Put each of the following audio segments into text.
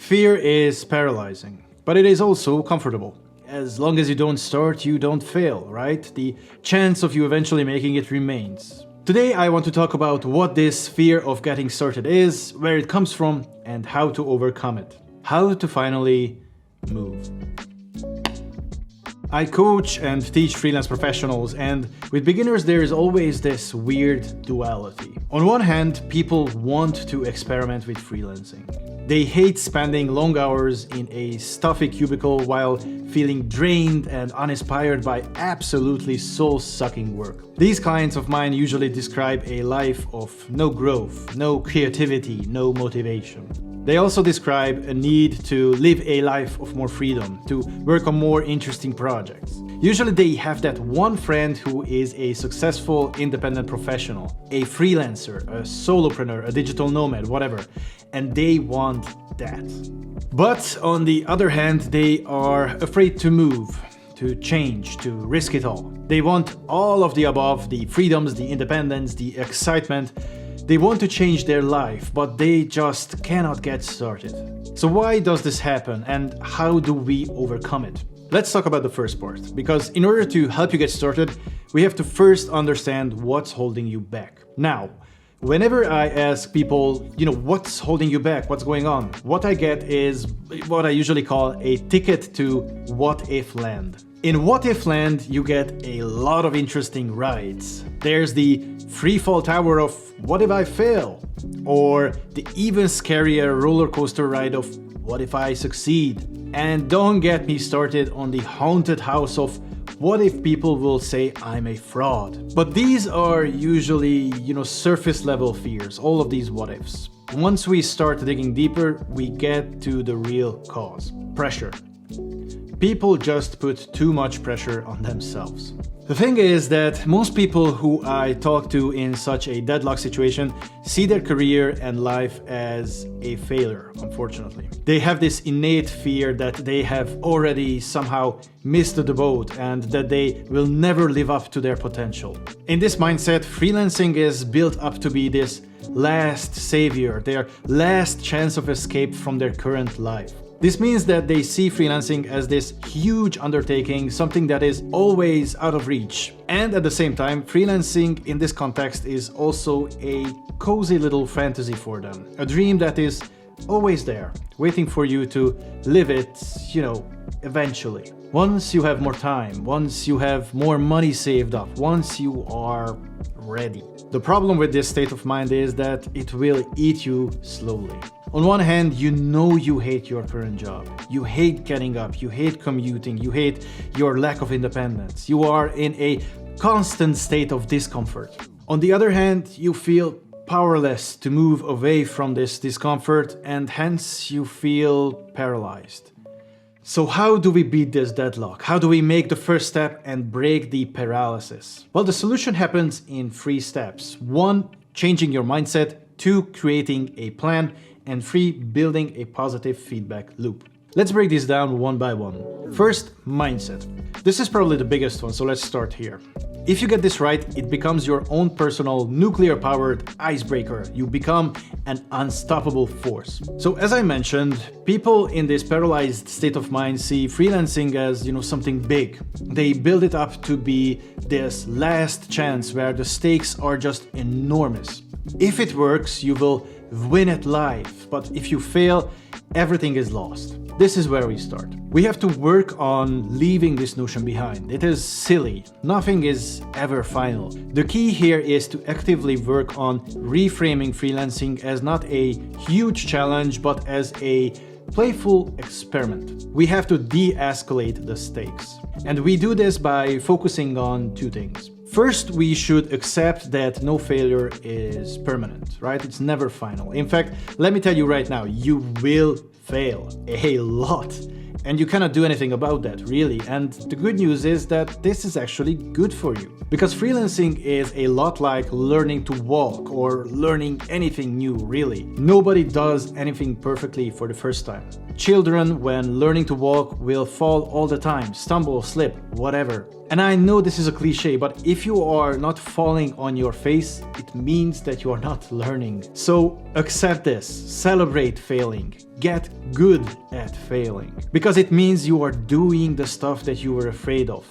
Fear is paralyzing, but it is also comfortable. As long as you don't start, you don't fail, right? The chance of you eventually making it remains. Today I want to talk about what this fear of getting started is, where it comes from, and how to overcome it. How to finally move. I coach and teach freelance professionals, and with beginners there is always this weird duality. On one hand, people want to experiment with freelancing. They hate spending long hours in a stuffy cubicle while feeling drained and uninspired by absolutely soul-sucking work. These clients of mine usually describe a life of no growth, no creativity, no motivation. They also describe a need to live a life of more freedom, to work on more interesting projects. Usually they have that one friend who is a successful independent professional, a freelancer, a solopreneur, a digital nomad, whatever, and they want that. But on the other hand, they are afraid to move, to change, to risk it all. They want all of the above, the freedoms, the independence, the excitement. They want to change their life, but they just cannot get started. So why does this happen, and how do we overcome it? Let's talk about the first part, because in order to help you get started, we have to first understand what's holding you back. Now, whenever I ask people, what's holding you back, what's going on, what I get is what I usually call a ticket to what if land. In what if land, you get a lot of interesting rides. There's the free fall tower of what if I fail? Or the even scarier roller coaster ride of what if I succeed? And don't get me started on the haunted house of what if people will say I'm a fraud? But these are usually, surface level fears, all of these what ifs. Once we start digging deeper, we get to the real cause: pressure. People just put too much pressure on themselves. The thing is that most people who I talk to in such a deadlock situation see their career and life as a failure, unfortunately. They have this innate fear that they have already somehow missed the boat and that they will never live up to their potential. In this mindset, freelancing is built up to be this last savior, their last chance of escape from their current life. This means that they see freelancing as this huge undertaking, something that is always out of reach. And at the same time, freelancing in this context is also a cozy little fantasy for them. A dream that is always there, waiting for you to live it, eventually. Once you have more time, once you have more money saved up, once you are ready. The problem with this state of mind is that it will eat you slowly. On one hand, you hate your current job. You hate getting up, you hate commuting, you hate your lack of independence. You are in a constant state of discomfort. On the other hand, you feel powerless to move away from this discomfort, and hence you feel paralyzed. So how do we beat this deadlock? How do we make the first step and break the paralysis? Well, the solution happens in 3 steps. 1, changing your mindset. 2, creating a plan. And 3, building a positive feedback loop. Let's break this down one by one. First, mindset. This is probably the biggest one, so let's start here. If you get this right, it becomes your own personal nuclear-powered icebreaker. You become an unstoppable force. So as I mentioned, people in this paralyzed state of mind see freelancing as, something big. They build it up to be this last chance where the stakes are just enormous. If it works, you will win at life, but if you fail, everything is lost. This is where we start. We have to work on leaving this notion behind. It is silly. Nothing is ever final. The key here is to actively work on reframing freelancing as not a huge challenge, but as a playful experiment. We have to de-escalate the stakes. And we do this by focusing on 2 things. First, we should accept that no failure is permanent, right? It's never final. In fact, let me tell you right now, you will fail a lot. And you cannot do anything about that, really. And the good news is that this is actually good for you. Because freelancing is a lot like learning to walk or learning anything new, really. Nobody does anything perfectly for the first time. Children, when learning to walk, will fall all the time, stumble, slip, whatever. And I know this is a cliche, but if you are not falling on your face, it means that you are not learning. So accept this, celebrate failing, get good at failing, because it means you are doing the stuff that you were afraid of.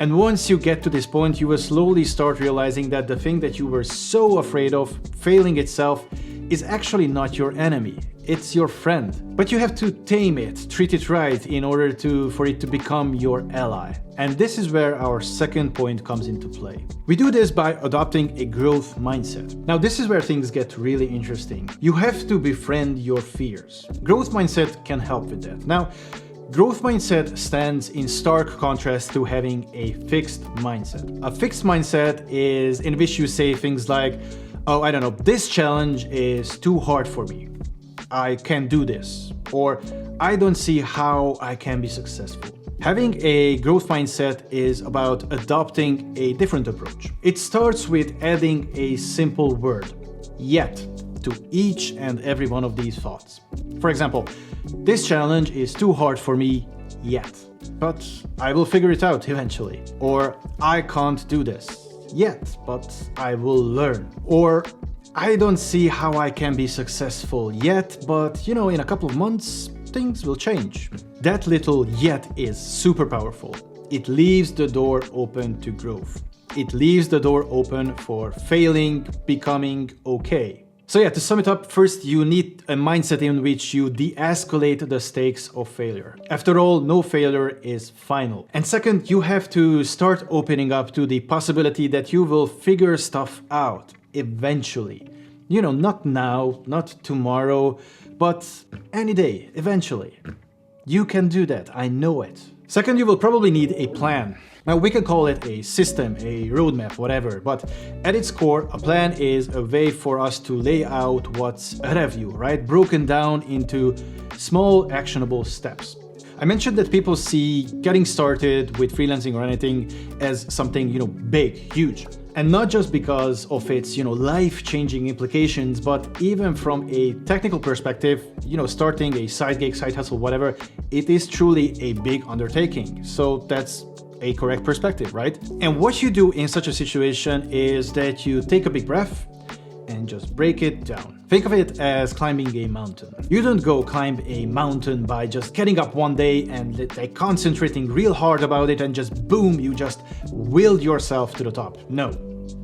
And once you get to this point, you will slowly start realizing that the thing that you were so afraid of, failing itself, is actually not your enemy. It's your friend. But you have to tame it, treat it right in order for it to become your ally. And this is where our second point comes into play. We do this by adopting a growth mindset. Now, this is where things get really interesting. You have to befriend your fears. Growth mindset can help with that. Now, growth mindset stands in stark contrast to having a fixed mindset. A fixed mindset is in which you say things like, oh, I don't know, this challenge is too hard for me. I can't do this. Or I don't see how I can be successful. Having a growth mindset is about adopting a different approach. It starts with adding a simple word, yet, to each and every one of these thoughts. For example, this challenge is too hard for me yet, but I will figure it out eventually. Or I can't do this yet, but I will learn. Or I don't see how I can be successful yet, but in a couple of months, things will change. That little yet is super powerful. It leaves the door open to growth. It leaves the door open for failing, becoming okay. So yeah, to sum it up, first you need a mindset in which you de-escalate the stakes of failure. After all, no failure is final. And second, you have to start opening up to the possibility that you will figure stuff out eventually. Not now, not tomorrow, but any day, eventually. You can do that, I know it. Second, you will probably need a plan. Now, we can call it a system, a roadmap, whatever, but at its core, a plan is a way for us to lay out what's ahead of you, right? Broken down into small, actionable steps. I mentioned that people see getting started with freelancing or anything as something, big, huge. And not just because of its, life-changing implications, but even from a technical perspective, starting a side gig, side hustle, whatever, it is truly a big undertaking. So that's a correct perspective, right? And what you do in such a situation is that you take a big breath and just break it down. Think of it as climbing a mountain. You don't go climb a mountain by just getting up one day and concentrating real hard about it and just boom, you just willed yourself to the top. No.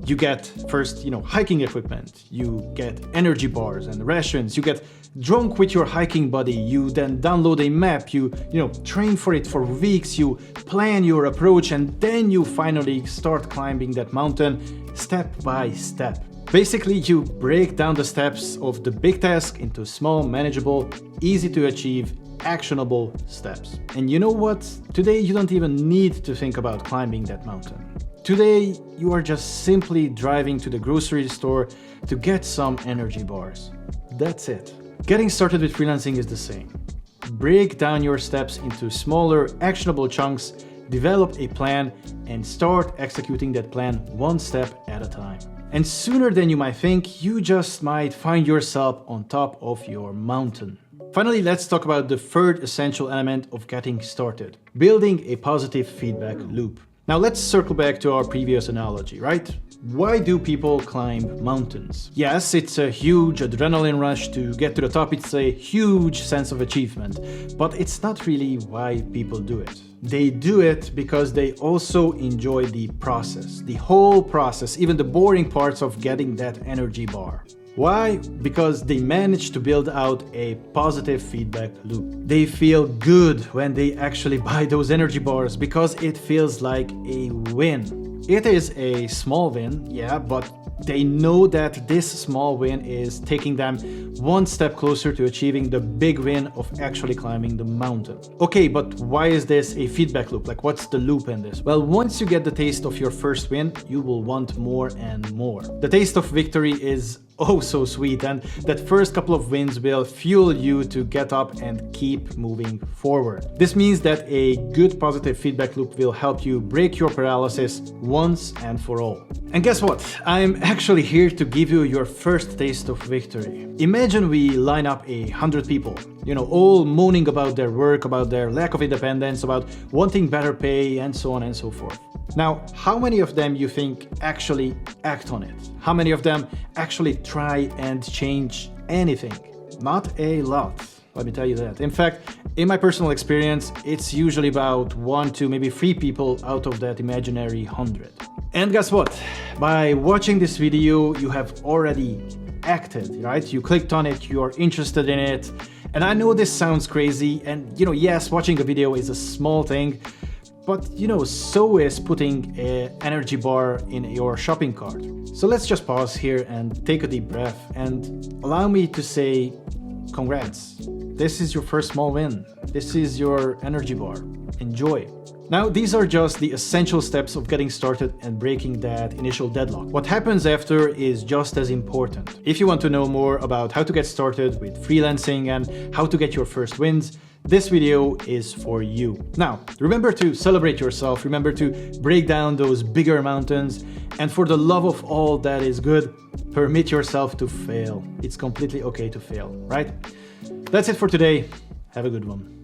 You get first, hiking equipment, you get energy bars and rations, you get drunk with your hiking buddy, you then download a map, you train for it for weeks, you plan your approach, and then you finally start climbing that mountain step by step. Basically, you break down the steps of the big task into small, manageable, easy to achieve, actionable steps. And you know what? Today you don't even need to think about climbing that mountain. Today, you are just simply driving to the grocery store to get some energy bars. That's it. Getting started with freelancing is the same. Break down your steps into smaller, actionable chunks, develop a plan, and start executing that plan one step at a time. And sooner than you might think, you just might find yourself on top of your mountain. Finally, let's talk about the third essential element of getting started: building a positive feedback loop. Now let's circle back to our previous analogy, right? Why do people climb mountains? Yes, it's a huge adrenaline rush to get to the top, it's a huge sense of achievement, but it's not really why people do it. They do it because they also enjoy the process, the whole process, even the boring parts of getting that energy bar. Why? Because they managed to build out a positive feedback loop. They feel good when they actually buy those energy bars because it feels like a win. It is a small win, yeah, but they know that this small win is taking them one step closer to achieving the big win of actually climbing the mountain. Okay, but why is this a feedback loop? Like, what's the loop in this? Well, once you get the taste of your first win, you will want more and more. The taste of victory is oh so sweet, and that first couple of wins will fuel you to get up and keep moving forward. This means that a good positive feedback loop will help you break your paralysis once and for all. And guess what? I'm actually here to give you your first taste of victory. Imagine we line up 100 people, all moaning about their work, about their lack of independence, about wanting better pay, and so on and so forth. Now, how many of them you think actually act on it? How many of them actually try and change anything? Not a lot, let me tell you that. In fact, in my personal experience, it's usually about 1 to maybe 3 people out of that imaginary 100. And guess what? By watching this video, you have already acted, right? You clicked on it, you're interested in it. And I know this sounds crazy, and yes, watching a video is a small thing, but so is putting an energy bar in your shopping cart. So let's just pause here and take a deep breath and allow me to say congrats. This is your first small win. This is your energy bar. Enjoy. Now, these are just the essential steps of getting started and breaking that initial deadlock. What happens after is just as important. If you want to know more about how to get started with freelancing and how to get your first wins, this video is for you. Now, remember to celebrate yourself, remember to break down those bigger mountains, and for the love of all that is good, permit yourself to fail. It's completely okay to fail, right? That's it for today. Have a good one.